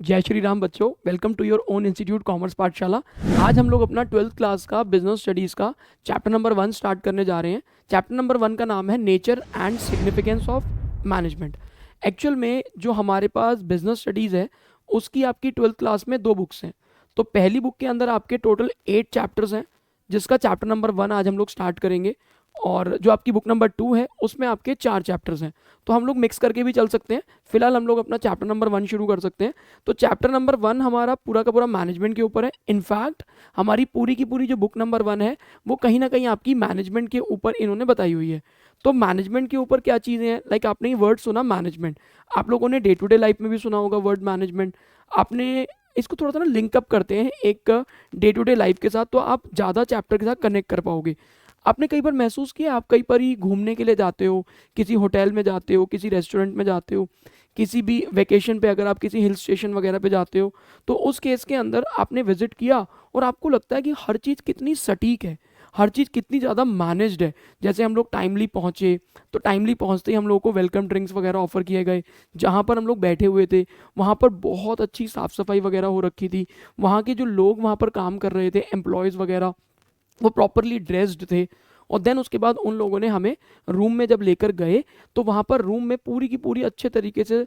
जय श्री राम बच्चों, welcome to your own institute commerce Pathshala. आज हम लोग अपना 12th क्लास का बिजनेस स्टडीज़ का चैप्टर नंबर 1 स्टार्ट करने जा रहे हैं। चैप्टर नंबर 1 का नाम है nature and significance of management. Actual में जो हमारे पास बिजनेस स्टडीज़ है उसकी आपकी 12th क्लास में 2 बुक्स हैं। तो पहली बुक के अंदर आपके टोटल 8 चैप्टर्स हैं, जिसका चैप्टर नंबर 1 आज हम लोग स्टार्ट करेंगे। और जो आपकी बुक नंबर 2 है उसमें आपके 4 चैप्टर्स हैं, तो हम लोग मिक्स करके भी चल सकते हैं। फिलहाल हम लोग अपना चैप्टर नंबर 1 शुरू कर सकते हैं। तो चैप्टर नंबर 1 हमारा पूरा का पूरा मैनेजमेंट के ऊपर है। इनफैक्ट हमारी पूरी की पूरी जो बुक नंबर 1 है वो कहीं ना कहीं आपकी मैनेजमेंट के ऊपर इन्होंने बताई हुई है। तो मैनेजमेंट के ऊपर क्या चीज़ें हैं, लाइक आपने ये वर्ड सुना मैनेजमेंट, आप लोगों ने डे टू डे लाइफ में भी सुना होगा वर्ड मैनेजमेंट। आपने इसको थोड़ा सा ना लिंकअप करते हैं एक डे टू डे लाइफ के साथ, तो आप ज़्यादा चैप्टर के साथ कनेक्ट कर पाओगे। आपने कई बार महसूस किया, आप कई बार ही घूमने के लिए जाते हो, किसी होटल में जाते हो, किसी रेस्टोरेंट में जाते हो, किसी भी वेकेशन पे अगर आप किसी हिल स्टेशन वगैरह पे जाते हो, तो उस केस के अंदर आपने विजिट किया और आपको लगता है कि हर चीज़ कितनी सटीक है, हर चीज़ कितनी ज़्यादा मैनेज्ड है। जैसे हम लोग टाइमली पहुँचे, तो टाइमली पहुँचते ही हम लोगों को वेलकम ड्रिंक्स वगैरह ऑफर किए गए। जहाँ पर हम लोग बैठे हुए थे वहाँ पर बहुत अच्छी साफ़ सफाई वगैरह हो रखी थी। वहाँ के जो लोग वहाँ पर काम कर रहे थे, एम्प्लॉयज़ वगैरह, वो प्रॉपरली ड्रेस्ड थे। और देन उसके बाद उन लोगों ने हमें रूम में जब लेकर गए, तो वहाँ पर रूम में पूरी की पूरी अच्छे तरीके से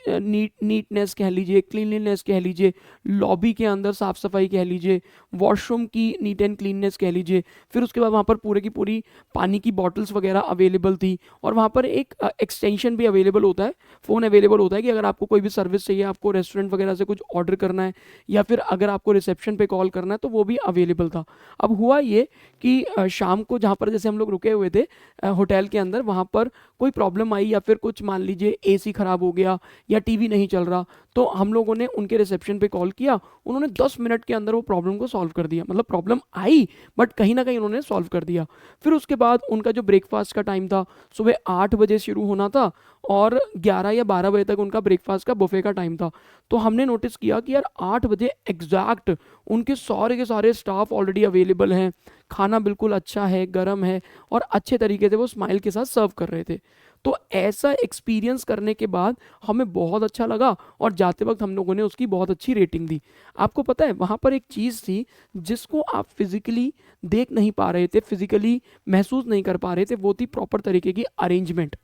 नीटनेस कह लीजिए, क्लीनलीनेस कह लीजिए, लॉबी के अंदर साफ़ सफाई कह लीजिए, वॉशरूम की नीट एंड क्लीननेस कह लीजिए। फिर उसके बाद वहाँ पर पूरे की पूरी पानी की बॉटल्स वगैरह अवेलेबल थी। और वहाँ पर एक एक्सटेंशन भी अवेलेबल होता है, फ़ोन अवेलेबल होता है कि अगर आपको कोई भी सर्विस चाहिए, आपको रेस्टोरेंट वगैरह से कुछ ऑर्डर करना है, या फिर अगर आपको रिसेप्शन पे कॉल करना है, तो वो भी अवेलेबल था। अब हुआ ये कि शाम को जहाँ पर जैसे हम लोग रुके हुए थे होटल के अंदर, वहाँ पर कोई प्रॉब्लम आई या फिर कुछ मान लीजिए एसी ख़राब हो गया या टीवी नहीं चल रहा, तो हम लोगों ने उनके रिसेप्शन पे कॉल किया। उन्होंने 10 मिनट के अंदर वो प्रॉब्लम को सॉल्व कर दिया। मतलब प्रॉब्लम आई बट कहीं ना कहीं उन्होंने सॉल्व कर दिया। फिर उसके बाद उनका जो ब्रेकफास्ट का टाइम था, सुबह 8 बजे शुरू होना था और 11 या 12 बजे तक उनका ब्रेकफास्ट का बुफे का टाइम था। तो हमने नोटिस किया कि यार 8 बजे एग्जैक्ट उनके सारे के सारे स्टाफ ऑलरेडी अवेलेबल हैं, खाना बिल्कुल अच्छा है, गर्म है, और अच्छे तरीके से वो स्माइल के साथ सर्व कर रहे थे। तो ऐसा एक्सपीरियंस करने के बाद हमें बहुत अच्छा लगा और जाते वक्त हम लोगों ने उसकी बहुत अच्छी रेटिंग दी। आपको पता है वहाँ पर एक चीज़ थी जिसको आप फिजिकली देख नहीं पा रहे थे, फिजिकली महसूस नहीं कर पा रहे थे, वो थी प्रॉपर तरीके की अरेंजमेंट।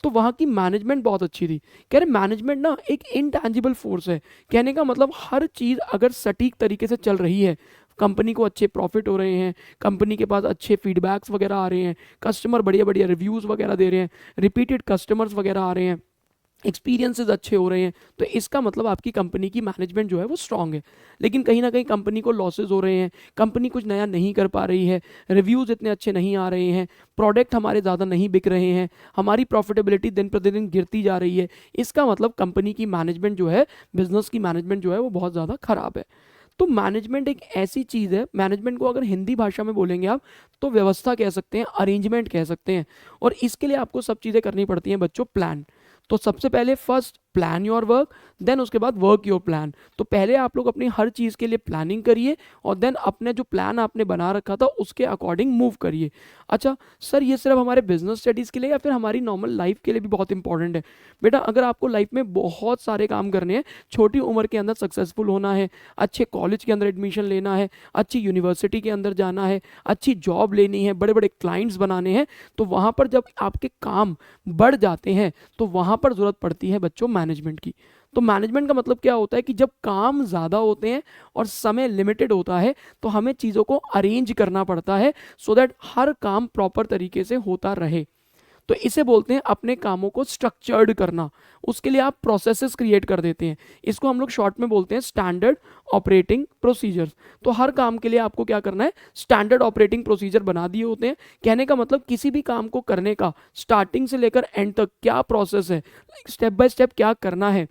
तो वहाँ की मैनेजमेंट बहुत अच्छी थी। कह रहे मैनेजमेंट ना एक इनटैंजिबल फोर्स है। कहने का मतलब हर चीज़ अगर सटीक तरीके से चल रही है, कंपनी को अच्छे प्रॉफिट हो रहे हैं, कंपनी के पास अच्छे फीडबैक्स वगैरह आ रहे हैं, कस्टमर बढ़िया बढ़िया रिव्यूज़ वगैरह दे रहे हैं, रिपीटेड कस्टमर्स वगैरह आ रहे हैं, एक्सपीरियंसेस अच्छे हो रहे हैं, तो इसका मतलब आपकी कंपनी की मैनेजमेंट जो है वो स्ट्रांग है। लेकिन कहीं ना कहीं कंपनी को लॉसेज हो रहे हैं, कंपनी कुछ नया नहीं कर पा रही है, रिव्यूज़ इतने अच्छे नहीं आ रहे हैं, प्रोडक्ट हमारे ज़्यादा नहीं बिक रहे हैं, हमारी प्रॉफिटेबिलिटी दिन प्रतिदिन गिरती जा रही है, इसका मतलब कंपनी की मैनेजमेंट जो है, बिजनेस की मैनेजमेंट जो है वो बहुत ज़्यादा ख़राब है। तो मैनेजमेंट एक ऐसी चीज़ है, मैनेजमेंट को अगर हिंदी भाषा में बोलेंगे आप, तो व्यवस्था कह सकते हैं, अरेंजमेंट कह सकते हैं। और इसके लिए आपको सब चीज़ें करनी पड़ती हैं बच्चों, प्लान। तो सबसे पहले first plan your work, then उसके बाद वर्क योर प्लान। तो पहले आप लोग अपनी हर चीज़ के लिए प्लानिंग करिए और देन अपने जो प्लान आपने बना रखा था उसके अकॉर्डिंग मूव करिए। अच्छा सर, ये सिर्फ हमारे बिजनेस स्टडीज़ के लिए या फिर हमारी नॉर्मल लाइफ के लिए भी बहुत इंपॉर्टेंट है? बेटा अगर आपको लाइफ में बहुत सारे काम करने हैं, छोटी उम्र के अंदर सक्सेसफुल होना है, अच्छे कॉलेज के अंदर एडमिशन लेना है, अच्छी यूनिवर्सिटी के अंदर जाना है, अच्छी जॉब लेनी है, बड़े बड़े क्लाइंट्स बनाने हैं, तो वहाँ पर जब आपके काम बढ़ जाते हैं तो वहाँ पर ज़रूरत पड़ती है बच्चों मैनेजमेंट की। तो मैनेजमेंट का मतलब क्या होता है कि जब काम ज़्यादा होते हैं और समय लिमिटेड होता है, तो हमें चीज़ों को अरेंज करना पड़ता है सो दैट हर काम प्रॉपर तरीके से होता रहे। तो इसे बोलते हैं अपने कामों को स्ट्रक्चर्ड करना। उसके लिए आप प्रोसेसेस क्रिएट कर देते हैं। इसको हम लोग शॉर्ट में बोलते हैं स्टैंडर्ड ऑपरेटिंग प्रोसीजर्स। तो हर काम के लिए आपको क्या करना है, स्टैंडर्ड ऑपरेटिंग प्रोसीजर बना दिए होते हैं। कहने का मतलब किसी भी काम को करने का स्टार्टिंग से लेकर एंड तक क्या प्रोसेस है, स्टेप बाय स्टेप क्या करना है,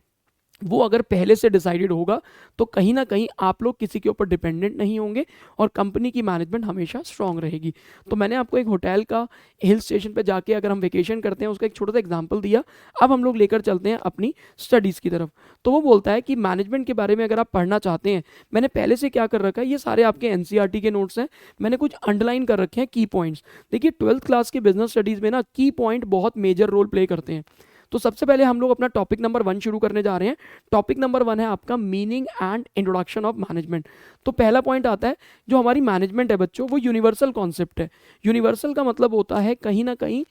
वो अगर पहले से डिसाइडेड होगा तो कहीं ना कहीं आप लोग किसी के ऊपर डिपेंडेंट नहीं होंगे और कंपनी की मैनेजमेंट हमेशा स्ट्रांग रहेगी। तो मैंने आपको एक होटल का हिल स्टेशन पे जाके अगर हम वेकेशन करते हैं उसका एक छोटा सा एग्जांपल दिया। अब हम लोग लेकर चलते हैं अपनी स्टडीज़ की तरफ। तो वो बोलता है कि मैनेजमेंट के बारे में अगर आप पढ़ना चाहते हैं, मैंने पहले से क्या कर रखा है, ये सारे आपके एनसीईआरटी के नोट्स हैं, मैंने कुछ अंडरलाइन कर रखे हैं की पॉइंट्स। देखिए 12th क्लास के बिजनेस स्टडीज़ में ना की पॉइंट बहुत मेजर रोल प्ले करते हैं। तो सबसे पहले हम लोग अपना टॉपिक नंबर 1 शुरू करने जा रहे हैं। टॉपिक नंबर 1 है आपका meaning and introduction of management. तो पहला पॉइंट आता है, जो हमारी मैनेजमेंट है बच्चों वो यूनिवर्सल कॉन्सेप्ट है। यूनिवर्सल का मतलब होता है कहीं ना कहीं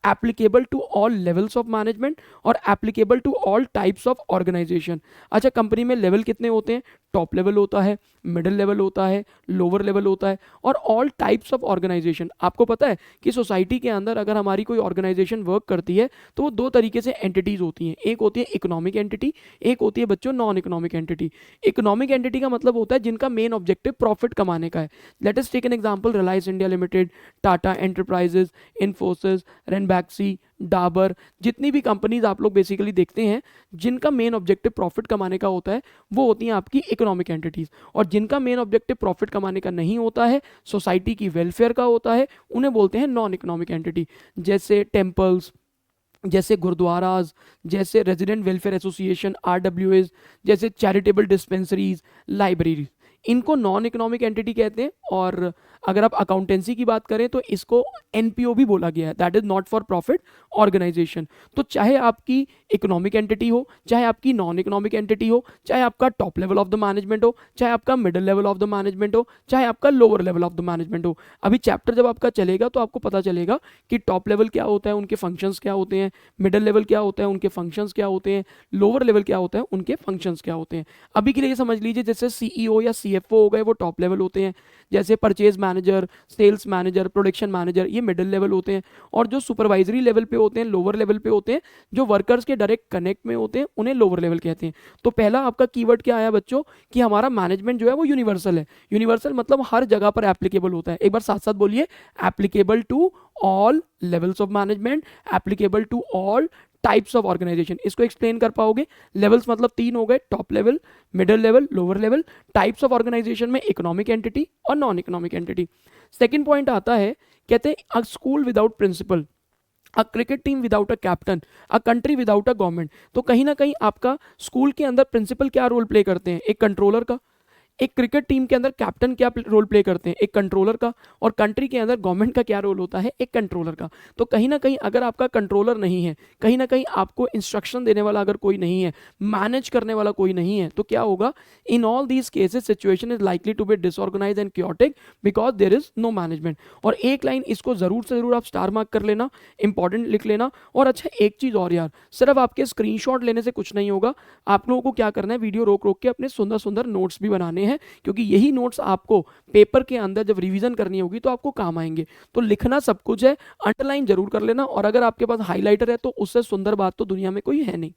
applicable to all levels of management और applicable to all types of organisation. अच्छा, कंपनी में लेवल कितने होते हैं? टॉप लेवल होता है, मिडिल लेवल होता है, लोअर लेवल होता है और ऑल टाइप्स ऑफ ऑर्गेनाइजेशन। आपको पता है कि सोसाइटी के अंदर अगर हमारी कोई ऑर्गेनाइजेशन वर्क करती है तो वो दो तरीके से एंटिटीज होती हैं। एक होती है इकोनॉमिक एंटिटी, एक होती है बच्चों non economic entity. Economic entity का मतलब होता है जिनका मेन ऑब्जेक्टिव प्रॉफिट कमाने का है। Let us take an example, Reliance India Limited, Tata Enterprises, Infosys, Ranbaxy, Dabur, जितनी भी कंपनीज आप लोग बेसिकली देखते हैं जिनका मेन ऑब्जेक्टिव प्रॉफिट कमाने का होता है वो होती हैं आपकी इकोनॉमिक एंटिटीज। और जिनका मेन ऑब्जेक्टिव प्रॉफिट कमाने का नहीं होता है, सोसाइटी की वेलफेयर का होता है, उन्हें बोलते हैं नॉन इकोनॉमिक एंटिटी। जैसे टेम्पल्स, जैसे गुरुद्वाराज, जैसे रेजिडेंट वेलफेयर एसोसिएशन RWAs, जैसे चैरिटेबल डिस्पेंसरीज, लाइब्रेरीज, इनको नॉन इकोनॉमिक एंटिटी कहते हैं। और अगर आप अकाउंटेंसी की बात करें तो इसको NPO भी बोला गया है, that is not for profit organisation. तो चाहे आपकी इकोनॉमिक एंटिटी हो, चाहे आपकी नॉन इकोनॉमिक एंटिटी हो, चाहे आपका top level of the management हो, चाहे आपका middle level of the management हो, चाहे आपका lower level of the management हो, अभी चैप्टर जब आपका चलेगा तो आपको पता चलेगा कि टॉप लेवल क्या होता है, उनके फंक्शंस क्या होते हैं, मिडिल लेवल क्या होता है, उनके फंक्शंस क्या होते हैं, लोअर लेवल क्या होता है, उनके फंक्शंस क्या होते हैं। अभी के लिए समझ लीजिए जैसे CEO या CFO हो गए वो टॉप लेवल होते हैं, जैसे purchase manager, sales manager, production manager, ये मिडिल लेवल होते हैं। और जो सुपरवाइजरी लेवल पे होते हैं, लोअर लेवल पे होते हैं, जो वर्कर्स के डायरेक्ट कनेक्ट में होते हैं, उन्हें लोअर लेवल कहते हैं। तो पहला आपका कीवर्ड क्या आया बच्चों कि हमारा मैनेजमेंट जो है वो यूनिवर्सल है। यूनिवर्सल मतलब हर जगह पर एप्लीकेबल होता है। एक बार साथ साथ बोलिए, applicable to all levels of management, applicable to all types of organisation. इसको एक्सप्लेन कर पाओगे? लेवल्स मतलब 3 हो गए, top level, middle level, lower level. Types of organisation में इकोनॉमिक एंटिटी और non economic entity. Second point आता है, कहते हैं a school without principal, a cricket team without a captain, a country without a government. तो कहीं ना कहीं आपका स्कूल के अंदर प्रिंसिपल क्या रोल प्ले करते हैं? एक कंट्रोलर का। एक क्रिकेट टीम के अंदर कैप्टन क्या रोल प्ले करते हैं? एक कंट्रोलर का। और कंट्री के अंदर गवर्नमेंट का क्या रोल होता है? एक कंट्रोलर का। तो कहीं ना कहीं अगर आपका कंट्रोलर नहीं है, कहीं ना कहीं आपको इंस्ट्रक्शन देने वाला अगर कोई नहीं है, मैनेज करने वाला कोई नहीं है, तो क्या होगा? In all these cases situation is likely to be disorganise and chaotic because there is no management. और एक लाइन इसको जरूर से जरूर आप स्टार मार्क कर लेना, इंपॉर्टेंट लिख लेना। और अच्छा, एक चीज और यार, सिर्फ आपके स्क्रीनशॉट लेने से कुछ नहीं होगा, आप लोगों को क्या करना है, वीडियो रोक रोक के अपने सुंदर सुंदर नोट्स भी बनाने हैं, क्योंकि यही नोट्स आपको पेपर के अंदर जब रिवीजन करनी होगी तो आपको काम आएंगे। तो लिखना सब कुछ है, अंडरलाइन जरूर कर लेना, और अगर आपके पास हाइलाइटर है तो उससे सुंदर बात तो दुनिया में कोई है नहीं।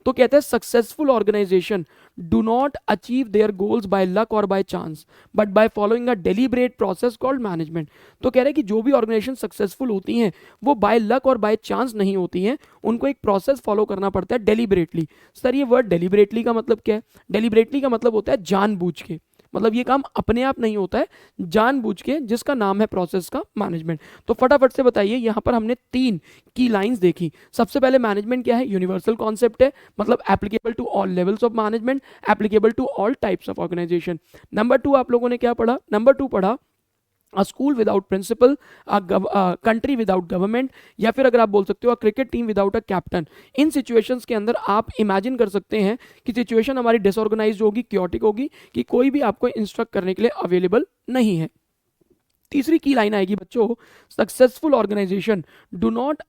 तो कहते हैं successful organisation do not achieve their goals by luck और by chance but by following a deliberate process called management. तो कह रहे हैं कि जो भी ऑर्गेनाइजेशन सक्सेसफुल होती हैं वो बाय लक और बाय चांस नहीं होती हैं, उनको एक प्रोसेस फॉलो करना पड़ता है डेलिब्रेटली। सर ये वर्ड डेलिब्रेटली का मतलब क्या है? डेलिब्रेटली का मतलब होता है जानबूझ के, मतलब ये काम अपने आप नहीं होता है, जानबूझ के, जिसका नाम है प्रोसेस का मैनेजमेंट। तो फटाफट से बताइए, यहाँ पर हमने 3 की लाइंस देखी। सबसे पहले मैनेजमेंट क्या है? यूनिवर्सल कॉन्सेप्ट है, मतलब applicable to all levels of management, applicable to all types of organisation. Number 2 आप लोगों ने क्या पढ़ा? नंबर 2 पढ़ा a school without principal, country without government, या फिर अगर आप बोल सकते हो cricket team without a captain. इन सिचुएशंस के अंदर आप इमेजिन कर सकते हैं कि सिचुएशन हमारी डिसऑर्गेनाइज्ड होगी, क्योटिक होगी, कि कोई भी आपको इंस्ट्रक्ट करने के लिए अवेलेबल नहीं है। तीसरी की लाइन आएगी बच्चों, successful organisation do not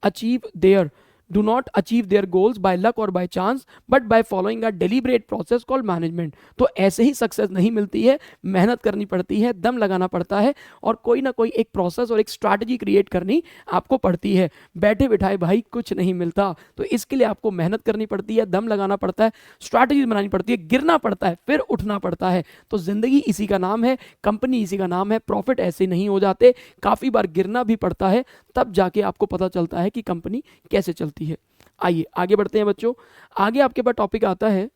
achieve their goals by luck और by chance but by following a deliberate process called management. तो ऐसे ही सक्सेस नहीं मिलती है, मेहनत करनी पड़ती है, दम लगाना पड़ता है, और कोई ना कोई एक प्रोसेस और एक स्ट्रैटेजी क्रिएट करनी आपको पड़ती है। बैठे बिठाए भाई कुछ नहीं मिलता, तो इसके लिए आपको मेहनत करनी पड़ती है, दम लगाना पड़ता है, स्ट्रैटेजी बनानी पड़ती है, गिरना पड़ता है, फिर उठना पड़ता है। तो जिंदगी इसी का नाम है, कंपनी इसी का नाम है। प्रॉफिट ऐसे नहीं हो जाते, काफी बार गिरना भी पड़ता है, तब जाके आपको पता चलता है कि कंपनी कैसे चलती है। आइए आगे बढ़ते हैं बच्चों। आगे आपके पास टॉपिक आता है,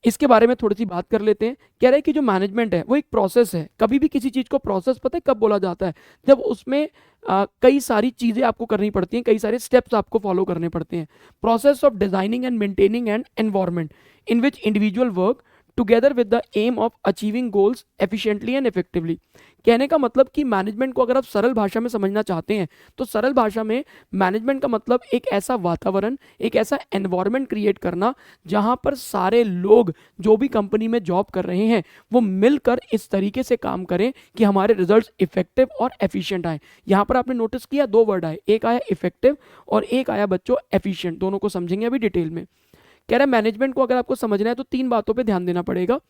इसके बारे में थोड़ी सी बात कर लेते हैं। कह रहे हैं कि जो मैनेजमेंट है वो एक प्रोसेस है। कभी भी किसी चीज को प्रोसेस पता है कब बोला जाता है? जब उसमें कई सारी चीजें आपको करनी पड़ती हैं, कई सारे स्टेप्स आपको फॉलो करने पड़ते हैं। Process of designing and maintaining and environment in which individual work together with the aim of achieving goals efficiently and effectively. कहने का मतलब कि मैनेजमेंट को अगर आप सरल भाषा में समझना चाहते हैं तो सरल भाषा में मैनेजमेंट का मतलब एक ऐसा वातावरण, एक ऐसा एनवायरनमेंट क्रिएट करना जहां पर सारे लोग जो भी कंपनी में जॉब कर रहे हैं वो मिलकर इस तरीके से काम करें कि हमारे रिजल्ट्स इफेक्टिव और एफिशिएंट आए। यहां पर आपने नोटिस किया दो वर्ड आए, एक आया इफेक्टिव और एक आया बच्चों एफिशिएंट। दोनों को समझेंगे अभी डिटेल में। कह रहा है मैनेजमेंट को अगर आपको समझना है तो तीन बातों पे ध्यान देना पड़ेगा।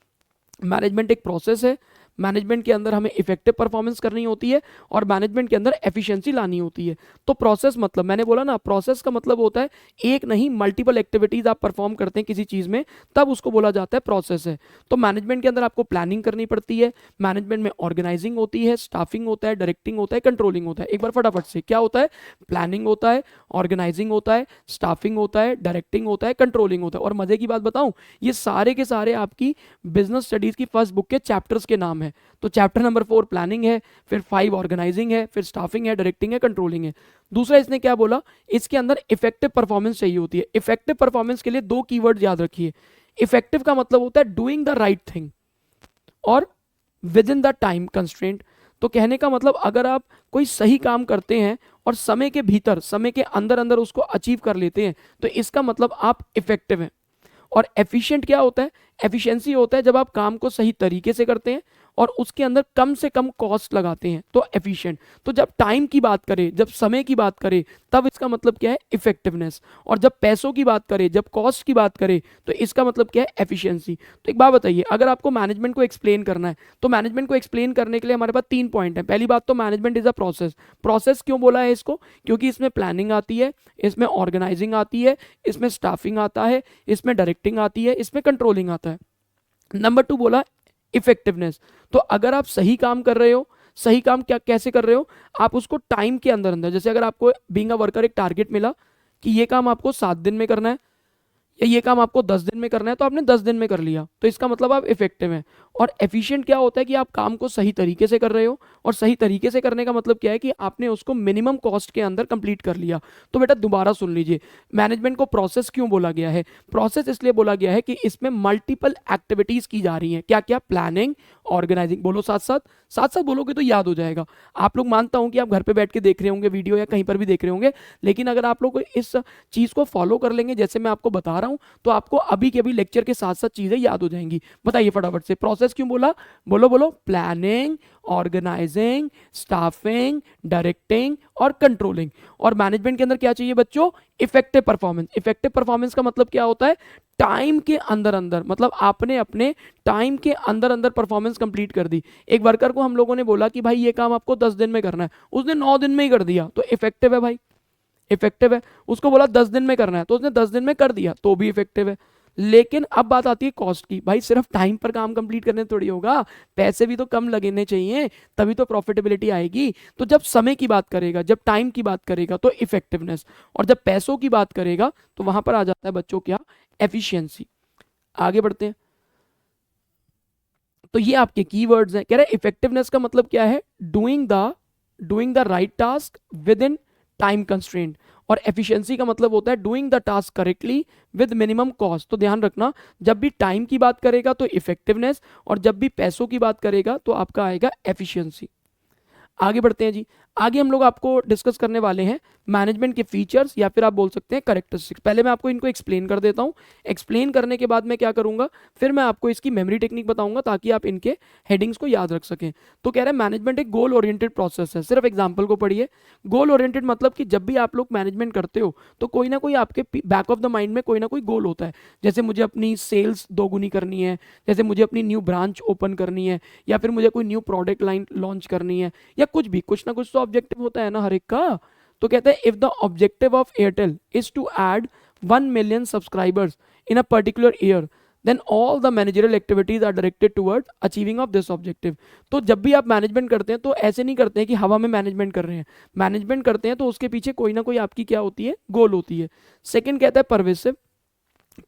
मैनेजमेंट एक प्रोसेस है, मैनेजमेंट के अंदर हमें इफेक्टिव परफॉर्मेंस करनी होती है और मैनेजमेंट के अंदर एफिशिएंसी लानी होती है। तो प्रोसेस मतलब मैंने बोला ना, प्रोसेस का मतलब होता है एक नहीं मल्टीपल एक्टिविटीज आप परफॉर्म करते हैं किसी चीज में, तब उसको बोला जाता है प्रोसेस है। तो मैनेजमेंट के अंदर आपको प्लानिंग करनी पड़ती है, मैनेजमेंट में ऑर्गेनाइजिंग होती है, स्टाफिंग होता है, डायरेक्टिंग होता है, कंट्रोलिंग होता है। एक बार फटाफट से क्या होता है, प्लानिंग होता है, ऑर्गेनाइजिंग होता है, स्टाफिंग होता है, डायरेक्टिंग होता है, कंट्रोलिंग होता है। और मजे की बात बताऊं, ये सारे के सारे आपकी बिजनेस स्टडीज की फर्स्ट बुक के चैप्टर्स के नाम है। तो चैप्टर नंबर 4 प्लानिंग है, फिर 5 ऑर्गेनाइजिंग है, फिर स्टाफिंग है, डायरेक्टिंग है, कंट्रोलिंग है। दूसरा इसने क्या बोला, इसके अंदर इफेक्टिव परफॉर्मेंस चाहिए होती है। इफेक्टिव परफॉर्मेंस के लिए दो कीवर्ड याद रखिए। इफेक्टिव का मतलब होता है डूइंग द राइट थिंग और with in the time constraint. तो कहने का मतलब अगर आप कोई सही काम करते हैं और समय के भीतर, समय के अंदर अंदर उसको अचीव कर लेते हैं तो इसका मतलब आप इफेक्टिव हैं। और एफिशिएंट क्या होता है, एफिशिएंसी होता है जब आप काम को सही तरीके से करते हैं और उसके अंदर कम से कम कॉस्ट लगाते हैं, तो एफिशिएंट। तो जब टाइम की बात करें, जब समय की बात करें, तब इसका मतलब क्या है, इफेक्टिवनेस। और जब पैसों की बात करें, जब कॉस्ट की बात करें, तो इसका मतलब क्या है, एफिशिएंसी। तो एक बात बताइए, अगर आपको मैनेजमेंट को एक्सप्लेन करना है तो मैनेजमेंट को एक्सप्लेन करने के लिए हमारे पास 3 पॉइंट है। पहली बात तो management is a process. Process क्यों बोला है इसको, क्योंकि इसमें प्लानिंग आती है, इसमें ऑर्गेनाइजिंग आती है, इसमें स्टाफिंग आता है, इसमें डायरेक्टिंग आती है, इसमें कंट्रोलिंग आता है। नंबर 2 बोला इफेक्टिवनेस। तो अगर आप सही काम कर रहे हो, सही काम क्या कैसे कर रहे हो, आप उसको टाइम के अंदर अंदर, जैसे अगर आपको बीइंग अ वर्कर एक टारगेट मिला कि ये काम आपको 7 दिन में करना है या ये काम आपको 10 दिन में करना है, तो आपने 10 दिन में कर लिया, तो इसका मतलब आप इफेक्टिव हैं। और एफिशिएंट क्या होता है कि आप काम को सही तरीके से कर रहे हो, और सही तरीके से करने का मतलब क्या है कि आपने उसको मिनिमम कॉस्ट के अंदर कंप्लीट कर लिया। तो बेटा दोबारा सुन लीजिए, मैनेजमेंट को प्रोसेस क्यों बोला गया है। प्रोसेस इसलिए बोला गया है कि इसमें मल्टीपल एक्टिविटीज की जा रही हैं। क्या क्या, प्लानिंग, ऑर्गेनाइजिंग। बोलो साथ साथ, साथ साथ बोलोगे तो याद हो जाएगा। आप लोग, मानता हूं कि आप घर पे बैठ के देख रहे होंगे वीडियो या कहीं पर भी देख रहे होंगे, लेकिन अगर आप लोग इस चीज को फॉलो कर लेंगे जैसे मैं आपको बता रहा हूं, तो आपको अभी के अभी लेक्चर के साथ साथ चीजें याद हो जाएंगी। बताइए फटाफट से, प्रोसेस क्यों बोला, बोलो बोलो। प्लानिंग, ऑर्गेनाइजिंग, स्टाफिंग, डायरेक्टिंग और कंट्रोलिंग। और मैनेजमेंट के अंदर क्या चाहिए बच्चों, इफेक्टिव परफॉर्मेंस। इफेक्टिव परफॉर्मेंस का मतलब क्या होता है, टाइम के अंदर अंदर, मतलब आपने अपने टाइम के अंदर अंदर परफॉर्मेंस कंप्लीट कर दी। एक वर्कर को हम लोगों ने बोला कि भाई ये काम आपको 10 दिन में करना है, उसने 9 दिन में ही कर दिया, तो इफेक्टिव है भाई, इफेक्टिव है। उसको बोला 10 दिन में करना है तो उसने 10 दिन में कर दिया, तो भी इफेक्टिव है। लेकिन अब बात आती है कॉस्ट की। भाई सिर्फ टाइम पर काम कंप्लीट करने थोड़ी होगा, पैसे भी तो कम लगने चाहिए, तभी तो प्रॉफिटेबिलिटी आएगी। तो जब समय की बात करेगा, जब टाइम की बात करेगा तो इफेक्टिवनेस, और जब पैसों की बात करेगा तो वहां पर आ जाता है बच्चों क्या, एफिशिएंसी। आगे बढ़ते हैं। तो ये आपके कीवर्ड्स हैं। कह रहे हैं इफेक्टिवनेस का मतलब क्या है, doing the right task with in time constraint. और एफिशिएंसी का मतलब होता है doing the task correctly with minimum cost. तो ध्यान रखना, जब भी टाइम की बात करेगा तो इफेक्टिवनेस, और जब भी पैसों की बात करेगा तो आपका आएगा एफिशिएंसी। आगे बढ़ते हैं जी। आगे हम लोग आपको डिस्कस करने वाले हैं मैनेजमेंट के फीचर्स, या फिर आप बोल सकते हैं कैरेक्टरिस्टिक्स। पहले मैं आपको इनको एक्सप्लेन कर देता हूं। एक्सप्लेन करने के बाद मैं क्या करूंगा, फिर मैं आपको इसकी मेमोरी टेक्निक बताऊंगा ताकि आप इनके हेडिंग्स को याद रख सकें। तो कह रहे हैं मैनेजमेंट एक गोल ओरिएंटेड प्रोसेस है। सिर्फ एग्जाम्पल को पढ़िए। गोल ओरिएंटेड मतलब कि जब भी आप लोग मैनेजमेंट करते हो तो कोई ना कोई आपके बैक ऑफ द माइंड में कोई ना कोई गोल होता है। जैसे मुझे अपनी सेल्स दोगुनी करनी है, जैसे मुझे अपनी न्यू ब्रांच ओपन करनी है, या फिर मुझे कोई न्यू प्रोडक्ट लाइन लॉन्च करनी है, या कुछ भी, कुछ ना कुछ तो ऑब्जेक्टिव होता है ना हर एक का। तो कहते हैं if the objective of Airtel is to add 1 million subscribers in a particular year, then all the managerial activities are directed toward achieving of this objective. तो जब भी आप मैनेजमेंट करते हैं तो ऐसे नहीं करते हैं कि हवा में मैनेजमेंट कर रहे हैं। मैनेजमेंट करते हैं तो उसके पीछे कोई ना कोई आपकी क्या होती है, गोल होती है। सेकंड कहता है परवेसिव।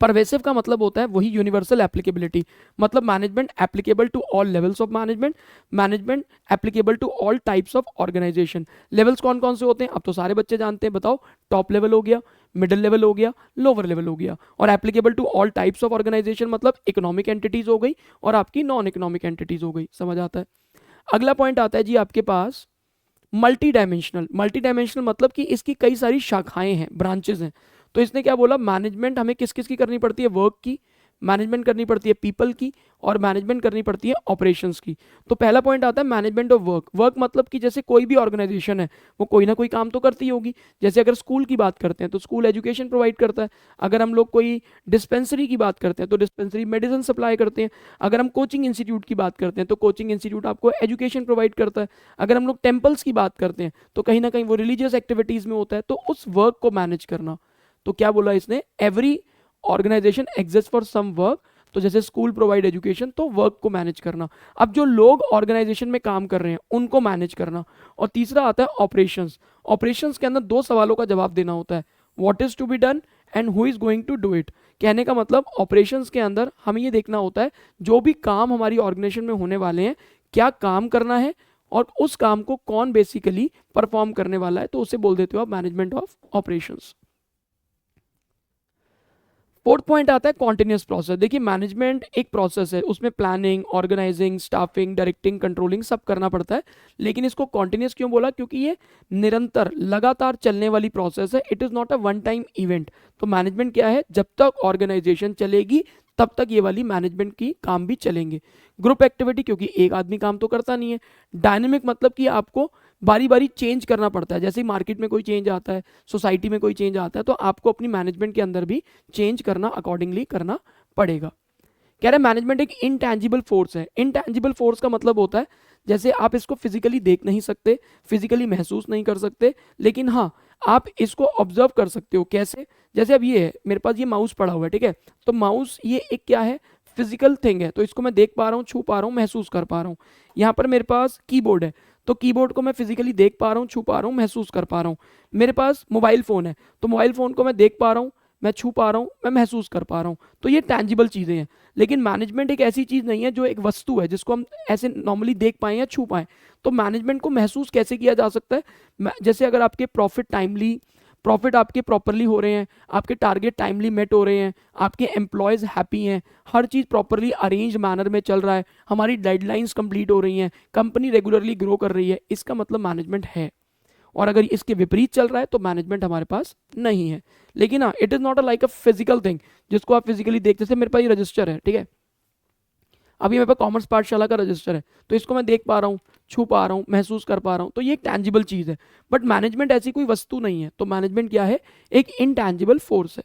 परवेसिव का मतलब होता है वही यूनिवर्सल एप्लीकेबिलिटी, मतलब management applicable to all levels of management, management applicable to all types of organisation. Levels कौन कौन से होते हैं अब तो सारे बच्चे जानते हैं, बताओ। टॉप लेवल हो गया, मिडिल लेवल हो गया, लोअर लेवल हो गया, और applicable to all types of organisation मतलब इकोनॉमिक एंटिटीज हो गई और आपकी नॉन इकोनॉमिक एंटिटीज हो गई। समझ आता है। अगला पॉइंट आता है जी आपके पास मल्टी डायमेंशनल। मल्टी डायमेंशनल मतलब कि इसकी कई सारी शाखाएं हैं, ब्रांचेस हैं। तो इसने क्या बोला, मैनेजमेंट हमें किस किस की करनी पड़ती है, वर्क की, मैनेजमेंट करनी पड़ती है पीपल की, और मैनेजमेंट करनी पड़ती है ऑपरेशंस की। तो पहला पॉइंट आता है मैनेजमेंट ऑफ वर्क। वर्क मतलब कि जैसे कोई भी ऑर्गेनाइजेशन है वो कोई ना कोई काम तो करती होगी। जैसे अगर स्कूल की बात करते हैं तो स्कूल एजुकेशन प्रोवाइड करता है, अगर हम लोग कोई डिस्पेंसरी की बात करते हैं तो डिस्पेंसरी मेडिसिन सप्लाई करते हैं, अगर हम कोचिंग इंस्टीट्यूट की बात करते हैं तो कोचिंग इंस्टीट्यूट आपको एजुकेशन प्रोवाइड करता है, अगर हम लोग टेम्पल्स की बात करते हैं तो कहीं ना कहीं वो रिलीजियस एक्टिविटीज में होता है। तो उस वर्क को मैनेज करना, तो क्या बोला इसने, every organisation exist for some work. तो जैसे स्कूल प्रोवाइड एजुकेशन, तो वर्क को मैनेज करना। अब जो लोग ऑर्गेनाइजेशन में काम कर रहे हैं उनको मैनेज करना। और तीसरा आता है ऑपरेशंस। ऑपरेशंस के अंदर दो सवालों का जवाब देना होता है, what is to be done and who is going to do it. कहने का मतलब ऑपरेशंस के अंदर हमें ये देखना होता है जो भी काम हमारी ऑर्गेनाइजेशन में होने वाले हैं क्या काम करना है और उस काम को कौन बेसिकली परफॉर्म करने वाला है, तो उसे बोल देते हो आप management of operations. Fourth point आता है कॉन्टिन्यूस प्रोसेस। देखिए मैनेजमेंट एक प्रोसेस है, उसमें planning, organising, staffing, directing, controlling सब करना पड़ता है। लेकिन इसको कॉन्टिन्यूस क्यों बोला, क्योंकि ये निरंतर लगातार चलने वाली प्रोसेस है। It is not a one time event. तो मैनेजमेंट क्या है, जब तक ऑर्गेनाइजेशन चलेगी तब तक ये वाली मैनेजमेंट की काम भी चलेंगे। ग्रुप एक्टिविटी, क्योंकि एक आदमी काम तो करता नहीं है। डायनेमिक मतलब कि आपको बारी बारी चेंज करना पड़ता है, जैसे ही मार्केट में कोई चेंज आता है, सोसाइटी में कोई चेंज आता है, तो आपको अपनी मैनेजमेंट के अंदर भी चेंज करना अकॉर्डिंगली करना पड़ेगा। कह रहे मैनेजमेंट एक इनटैंजिबल फोर्स है। इनटैंजिबल फोर्स का मतलब होता है जैसे आप इसको फिजिकली देख नहीं सकते, फिजिकली महसूस नहीं कर सकते, लेकिन हाँ आप इसको ऑब्जर्व कर सकते हो। कैसे, जैसे अब ये है मेरे पास, ये माउस पड़ा हुआ है, ठीक है, तो माउस ये एक क्या है, फिजिकल थिंग है, तो इसको मैं देख पा रहा हूँ, छू पा रहा हूँ, महसूस कर पा रहा हूँ। यहाँ पर मेरे पास कीबोर्ड है, तो कीबोर्ड को मैं फिजिकली देख पा रहा हूँ, छू पा रहा हूँ, महसूस कर पा रहा हूँ। मेरे पास मोबाइल फ़ोन है, तो मोबाइल फ़ोन को मैं देख पा रहा हूँ, मैं छू पा रहा हूँ, मैं महसूस कर पा रहा हूँ। तो ये टैंजिबल चीज़ें हैं। लेकिन मैनेजमेंट एक ऐसी चीज़ नहीं है जो एक वस्तु है जिसको हम ऐसे नॉर्मली देख पाएँ या छू पाएँ। तो मैनेजमेंट को महसूस कैसे किया जा सकता है, जैसे अगर आपके प्रॉफिट आपके प्रॉपरली हो रहे हैं, आपके टारगेट टाइमली मेट हो रहे हैं, आपके एम्प्लॉयज़ हैप्पी हैं, हर चीज़ प्रॉपरली अरेंज मैनर में चल रहा है, हमारी डेडलाइंस कंप्लीट हो रही हैं, कंपनी रेगुलरली ग्रो कर रही है, इसका मतलब मैनेजमेंट है। और अगर इसके विपरीत चल रहा है तो मैनेजमेंट हमारे पास नहीं है। लेकिन हाँ, it is not a like a physical thing जिसको आप फिजिकली देखते, जैसे मेरे पास ये रजिस्टर है, ठीक है, अभी मेरे पास कॉमर्स पाठशाला का रजिस्टर है, तो इसको मैं देख पा रहा हूँ, छू पा रहा हूँ, महसूस कर पा रहा हूँ, तो ये एक टैंजिबल चीज़ है। बट मैनेजमेंट ऐसी कोई वस्तु नहीं है। तो मैनेजमेंट क्या है, एक इनटैंजिबल फोर्स है।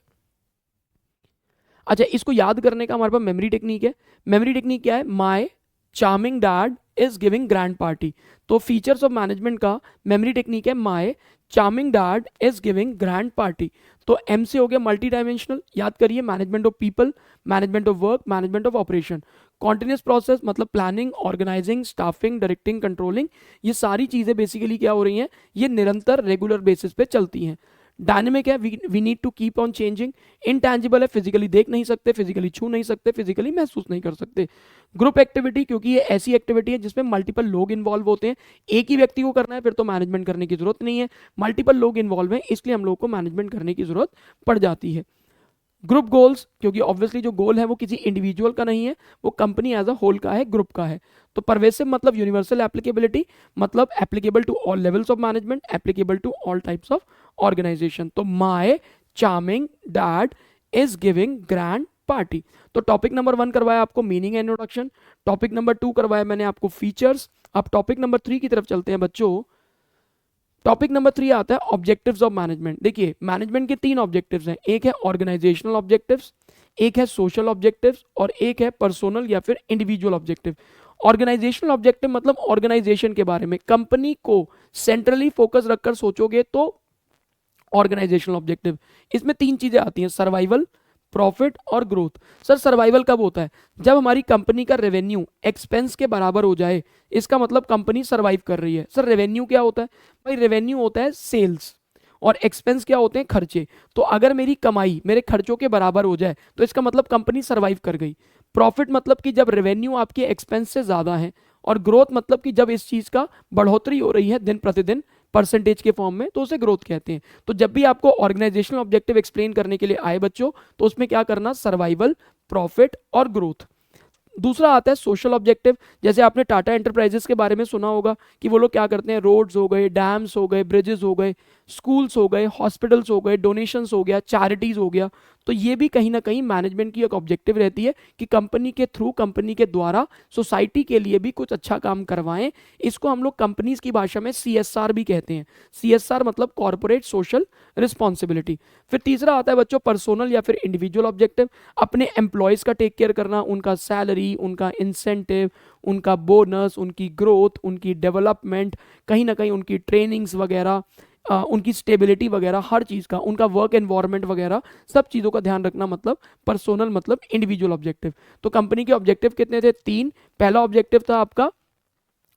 अच्छा, इसको याद करने का हमारे पास मेमोरी टेक्निक है। मेमोरी टेक्निक क्या है, my charming dad is giving grand party. तो फीचर्स ऑफ मैनेजमेंट का मेमोरी टेक्निक है my charming dad is giving grand party. तो एम से हो गया मल्टी डायमेंशनल, याद करिए, management of people, management of work, management of operation. Continuous process मतलब planning, organising, staffing, directing, controlling, ये सारी चीज़ें बेसिकली क्या हो रही हैं, ये निरंतर रेगुलर बेसिस पे चलती हैं। डायनेमिक है, we need to keep on changing. Intangible है, फिजिकली देख नहीं सकते, फिजिकली छू नहीं सकते, फिजिकली महसूस नहीं कर सकते। ग्रुप एक्टिविटी, क्योंकि ये ऐसी एक्टिविटी है जिसमें मल्टीपल लोग इन्वॉल्व होते हैं, एक ही व्यक्ति को करना है फिर तो मैनेजमेंट करने की जरूरत नहीं है, मल्टीपल लोग इन्वॉल्व हैं इसलिए हम लोग को मैनेजमेंट करने की जरूरत पड़ जाती है। ग्रुप गोल्स, क्योंकि ऑब्वियसली जो गोल है वो किसी इंडिविजुअल का नहीं है, वो कंपनी एज अ होल का है, ग्रुप का है। तो परवेसिव मतलब यूनिवर्सल एप्लीकेबिलिटी, मतलब applicable to all levels of management, applicable to all types of organisation. तो my charming dad is giving grand party. तो टॉपिक नंबर 1 करवाया आपको meaning and introduction, topic number 2 करवाया मैंने आपको फीचर्स। अब टॉपिक नंबर 3 की तरफ चलते हैं बच्चों। टॉपिक नंबर 3 आता है ऑब्जेक्टिव्स ऑफ मैनेजमेंट। देखिए मैनेजमेंट के 3 ऑब्जेक्टिव्स हैं, एक है ऑर्गेनाइजेशनल ऑब्जेक्टिव्स, एक है सोशल ऑब्जेक्टिव्स और एक है पर्सनल या फिर इंडिविजुअल ऑब्जेक्टिव। ऑर्गेनाइजेशनल ऑब्जेक्टिव मतलब ऑर्गेनाइजेशन के बारे में, कंपनी को सेंट्रली फोकस रखकर सोचोगे तो ऑर्गेनाइजेशनल ऑब्जेक्टिव। इसमें 3 चीजें आती हैं, सर्वाइवल, प्रॉफिट और ग्रोथ। सर सर्वाइवल कब होता है, जब हमारी कंपनी का रेवेन्यू एक्सपेंस के बराबर हो जाए, इसका मतलब कंपनी सर्वाइव कर रही है। सर रेवेन्यू क्या होता है, भाई रेवेन्यू होता है सेल्स और एक्सपेंस क्या होते हैं, खर्चे। तो अगर मेरी कमाई मेरे खर्चों के बराबर हो जाए तो इसका मतलब कंपनी सर्वाइव कर गई। प्रॉफिट मतलब कि जब रेवेन्यू आपके एक्सपेंस से ज़्यादा है, और ग्रोथ मतलब कि जब इस चीज़ का बढ़ोतरी हो रही है दिन प्रतिदिन परसेंटेज के फॉर्म में, तो उसे ग्रोथ कहते हैं। तो जब भी आपको ऑर्गेनाइजेशनल ऑब्जेक्टिव एक्सप्लेन करने के लिए आए बच्चों, तो उसमें क्या करना, सर्वाइवल, प्रॉफिट और ग्रोथ। दूसरा आता है सोशल ऑब्जेक्टिव। जैसे आपने टाटा एंटरप्राइजेस के बारे में सुना होगा कि वो लोग क्या करते हैं, रोड्स हो गए, डैम्स हो गए, ब्रिजेस हो गए, स्कूल्स हो गए, हॉस्पिटल्स हो गए, डोनेशंस हो गया, चैरिटीज हो गया। तो ये भी कहीं ना कहीं मैनेजमेंट की एक ऑब्जेक्टिव रहती है कि कंपनी के थ्रू, कंपनी के द्वारा सोसाइटी के लिए भी कुछ अच्छा काम करवाएं। इसको हम लोग कंपनीज की भाषा में CSR भी कहते हैं। CSR मतलब कॉर्पोरेट सोशल रिस्पॉन्सिबिलिटी। फिर तीसरा आता है बच्चों पर्सनल या फिर इंडिविजुअल ऑब्जेक्टिव। अपने एम्प्लॉयज़ का टेक केयर करना, उनका सैलरी, उनका इंसेंटिव, उनका बोनस, उनकी ग्रोथ, उनकी डेवलपमेंट, कहीं ना कहीं उनकी ट्रेनिंग्स वगैरह, उनकी स्टेबिलिटी वगैरह, हर चीज़ का, उनका वर्क एनवायरनमेंट वगैरह, सब चीज़ों का ध्यान रखना, मतलब पर्सनल मतलब इंडिविजुअल ऑब्जेक्टिव। तो कंपनी के ऑब्जेक्टिव कितने थे, 3। पहला ऑब्जेक्टिव था आपका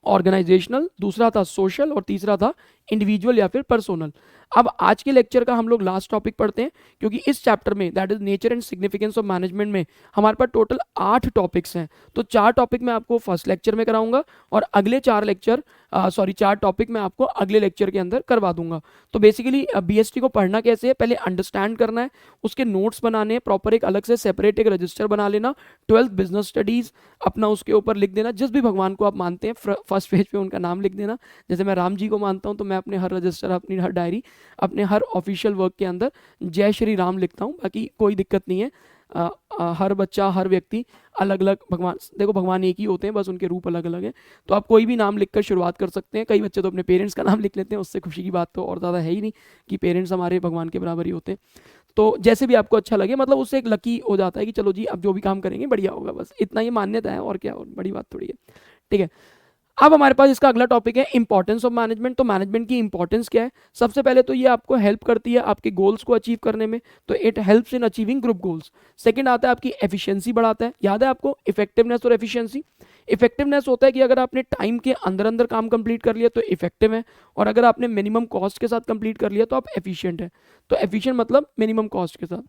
ऑर्गेनाइजेशनल, दूसरा था सोशल और तीसरा था इंडिविजुअल या फिर पर्सनल। अब आज के लेक्चर का हम लोग लास्ट टॉपिक पढ़ते हैं, क्योंकि इस चैप्टर में that is nature and significance of management में हमारे पास टोटल 8 टॉपिक्स हैं। तो 4 टॉपिक मैं आपको फर्स्ट लेक्चर में कराऊंगा और अगले 4 टॉपिक मैं आपको अगले लेक्चर के अंदर करवा दूंगा। तो बेसिकली BST को पढ़ना कैसे है, पहले अंडरस्टैंड करना है, उसके नोट्स बनाने हैं प्रॉपर, एक अलग से सेपरेट एक रजिस्टर बना लेना, 12th बिजनेस स्टडीज अपना उसके ऊपर लिख देना, जिस भी भगवान को आप मानते हैं फर्स्ट पेज पे उनका नाम लिख देना। जैसे मैं राम जी को मानता हूँ तो मैं अपने हर रजिस्टर, अपनी हर डायरी, अपने हर ऑफिशियल वर्क के अंदर जय श्री राम लिखता हूँ, बाकी कोई दिक्कत नहीं है। हर बच्चा, हर व्यक्ति अलग अलग, भगवान देखो भगवान एक ही होते हैं, बस उनके रूप अलग अलग हैं। तो आप कोई भी नाम लिखकर शुरुआत कर सकते हैं। कई बच्चे तो अपने पेरेंट्स का नाम लिख लेते हैं, उससे खुशी की बात तो और ज़्यादा है ही नहीं कि पेरेंट्स हमारे भगवान के बराबर ही होते हैं। तो जैसे भी आपको अच्छा लगे, मतलब उससे एक लकी हो जाता है कि चलो जी अब जो भी काम करेंगे बढ़िया होगा, बस इतना ही मान्यता है, और क्या, और बड़ी बात थोड़ी है। ठीक है, अब हमारे पास इसका अगला टॉपिक है इंपॉर्टेंस ऑफ मैनेजमेंट। तो मैनेजमेंट की इंपॉर्टेंस क्या है, सबसे पहले तो ये आपको हेल्प करती है आपके गोल्स को अचीव करने में, तो it helps in achieving group goals. Second आता है आपकी एफिशिएंसी बढ़ाता है, याद है आपको इफेक्टिवनेस और एफिशिएंसी। इफेक्टिवनेस होता है कि अगर आपने टाइम के अंदर अंदर काम कंप्लीट कर लिया तो इफेक्टिव है, और अगर आपने मिनिमम कॉस्ट के साथ कंप्लीट कर लिया तो आप एफिशिएंट है। तो एफिशिएंट मतलब मिनिमम कॉस्ट के साथ।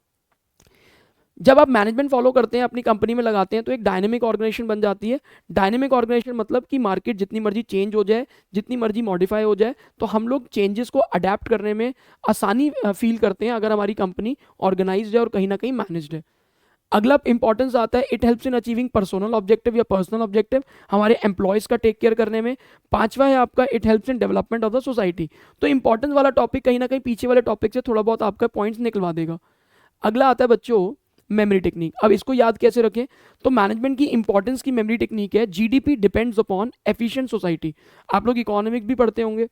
जब आप मैनेजमेंट फॉलो करते हैं, अपनी कंपनी में लगाते हैं, तो एक डायनेमिक ऑर्गेनाइजेशन बन जाती है। डायनेमिक ऑर्गेनाइजेशन मतलब कि मार्केट जितनी मर्जी चेंज हो जाए, जितनी मर्जी मॉडिफाई हो जाए, तो हम लोग चेंजेस को अडेप्ट करने में आसानी फील करते हैं अगर हमारी कंपनी ऑर्गेनाइज्ड है और कहीं ना कहीं मैनेज्ड है। अगला इंपॉर्टेंस आता है it helps in achieving personal objective या पर्सनल ऑब्जेक्टिव, हमारे एम्प्लॉयज का टेक केयर करने में। पांचवा है आपका it helps in development of the society. तो इंपॉर्टेंस वाला टॉपिक कहीं ना कहीं पीछे वाले टॉपिक से थोड़ा बहुत आपका पॉइंट्स निकलवा देगा। अगला आता है बच्चों मेमोरी टेक्निक। अब इसको याद कैसे रखें, तो मैनेजमेंट की इंपॉर्टेंस की मेमोरी टेक्निक है GDP depends upon efficient society. आप लोग इकोनॉमिक्स भी पढ़ते होंगे।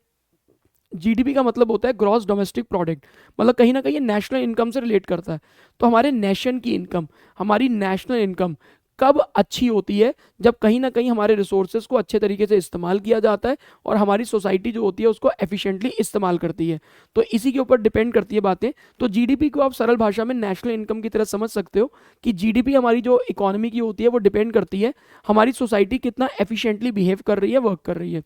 GDP का मतलब होता है ग्रॉस डोमेस्टिक प्रोडक्ट, मतलब कहीं ना कहीं ये नेशनल इनकम से रिलेट करता है। तो हमारे नेशन की इनकम, हमारी नेशनल इनकम कब अच्छी होती है, जब कहीं ना कहीं हमारे रिसोर्सेज को अच्छे तरीके से इस्तेमाल किया जाता है और हमारी सोसाइटी जो होती है उसको एफिशिएंटली इस्तेमाल करती है। तो इसी के ऊपर डिपेंड करती है बातें। तो GDP को आप सरल भाषा में नेशनल इनकम की तरह समझ सकते हो कि GDP हमारी जो इकोनॉमी की होती है वो डिपेंड करती है हमारी सोसाइटी कितना एफिशिएंटली बिहेव कर रही है, वर्क कर रही है।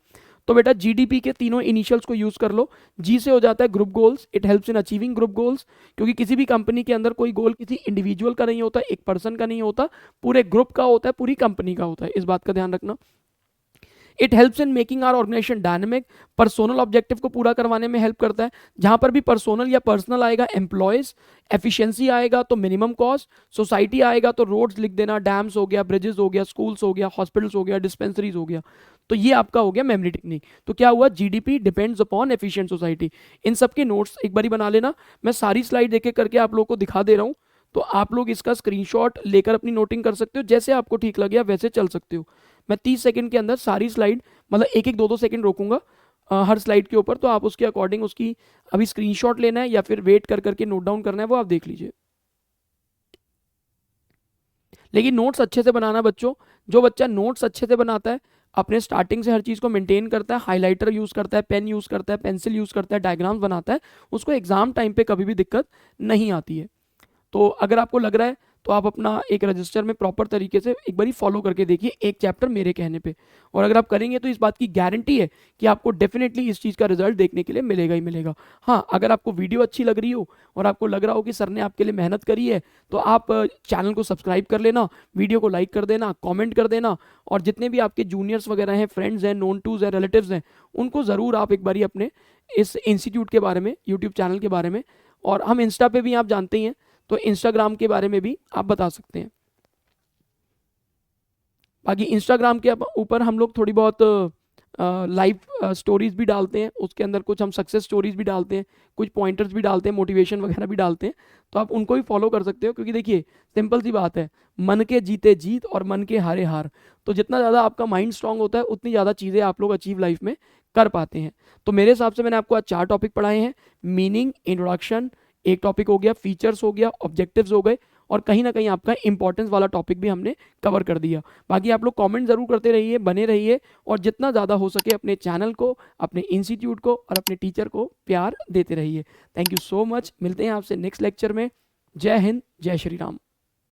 तो बेटा GDP के तीनों इनिशियल्स को यूज कर लो। G से हो जाता है group goals, it helps in achieving group goals, क्योंकि किसी भी कंपनी के अंदर कोई गोल किसी इंडिविजुअल का नहीं होता, एक पर्सन का नहीं होता, पूरे ग्रुप का होता है, पूरी कंपनी का होता है, इस बात का ध्यान रखना। It helps in making our organisation dynamic, personal objective को पूरा करवाने में हेल्प करता है। जहां पर भी पर्सनल या पर्सनल आएगा एम्प्लॉयज, एफिशिएंसी आएगा तो मिनिमम कॉस्ट, सोसाइटी आएगा तो रोड्स लिख देना, डैम्स हो गया, ब्रिजेस हो गया, स्कूल्स हो गया, हॉस्पिटल्स हो गया, डिस्पेंसरीज हो गया। तो ये आपका हो गया मेमोरी टेक्निक। तो क्या हुआ, GDP depends upon efficient society. इन सबके नोट्स एक बारी बना लेना, मैं सारी स्लाइड एक एक करके आप लोगों को दिखा दे रहा हूँ, तो आप लोग इसका स्क्रीनशॉट लेकर अपनी नोटिंग कर सकते हो, जैसे आपको ठीक लगे आप वैसे चल सकते हो। मैं 30 सेकंड के अंदर सारी स्लाइड, मतलब एक एक 2-2 सेकंड रोकूंगा हर स्लाइड के ऊपर, तो आप उसके अकॉर्डिंग उसकी अभी स्क्रीनशॉट लेना है या फिर वेट कर करके नोट डाउन करना है, वो आप देख लीजिए। लेकिन नोट्स अच्छे से बनाना बच्चों, जो बच्चा नोट्स अच्छे से बनाता है, अपने स्टार्टिंग से हर चीज़ को मेंटेन करता है, हाइलाइटर यूज़ करता है, पेन यूज़ करता है, पेंसिल यूज़ करता है, डायग्राम्स बनाता है, उसको एग्जाम टाइम पे कभी भी दिक्कत नहीं आती है। तो अगर आपको लग रहा है तो आप अपना एक रजिस्टर में प्रॉपर तरीके से एक बारी फॉलो करके देखिए, एक चैप्टर मेरे कहने पे। और अगर आप करेंगे तो इस बात की गारंटी है कि आपको डेफिनेटली इस चीज़ का रिजल्ट देखने के लिए मिलेगा ही मिलेगा। हाँ, अगर आपको वीडियो अच्छी लग रही हो और आपको लग रहा हो कि सर ने आपके लिए मेहनत करी है, तो आप चैनल को सब्सक्राइब कर लेना, वीडियो को लाइक कर देना, कॉमेंट कर देना, और जितने भी आपके जूनियर्स वगैरह हैं, फ्रेंड्स हैं, नोन टूज हैं, रिलेटिव्स हैं, उनको ज़रूर आप एक बारी अपने इस इंस्टीट्यूट के बारे में, यूट्यूब चैनल के बारे में, और हम इंस्टा पे भी आप जानते ही हैं तो इंस्टाग्राम के बारे में भी आप बता सकते हैं। बाकी इंस्टाग्राम के ऊपर हम लोग थोड़ी बहुत लाइव स्टोरीज भी डालते हैं, उसके अंदर कुछ हम सक्सेस स्टोरीज भी डालते हैं, कुछ पॉइंटर्स भी डालते हैं, मोटिवेशन वगैरह भी डालते हैं, तो आप उनको भी फॉलो कर सकते हो। क्योंकि देखिए सिंपल सी बात है, मन के जीते जीत और मन के हारे हार। तो जितना ज़्यादा आपका माइंड स्ट्रांग होता है उतनी ज़्यादा चीज़ें आप लोग अचीव लाइफ में कर पाते हैं। तो मेरे हिसाब से मैंने आपको आज 4 टॉपिक पढ़ाए हैं। मीनिंग, इंट्रोडक्शन एक टॉपिक हो गया, फीचर्स हो गया, ऑब्जेक्टिव्स हो गए, और कहीं ना कहीं आपका इंपॉर्टेंस वाला टॉपिक भी हमने कवर कर दिया। बाकी आप लोग कमेंट जरूर करते रहिए, बने रहिए, और जितना ज़्यादा हो सके अपने चैनल को, अपने इंस्टीट्यूट को और अपने टीचर को प्यार देते रहिए। Thank you so much. मिलते हैं आपसे नेक्स्ट लेक्चर में। जय हिंद, जय श्री राम।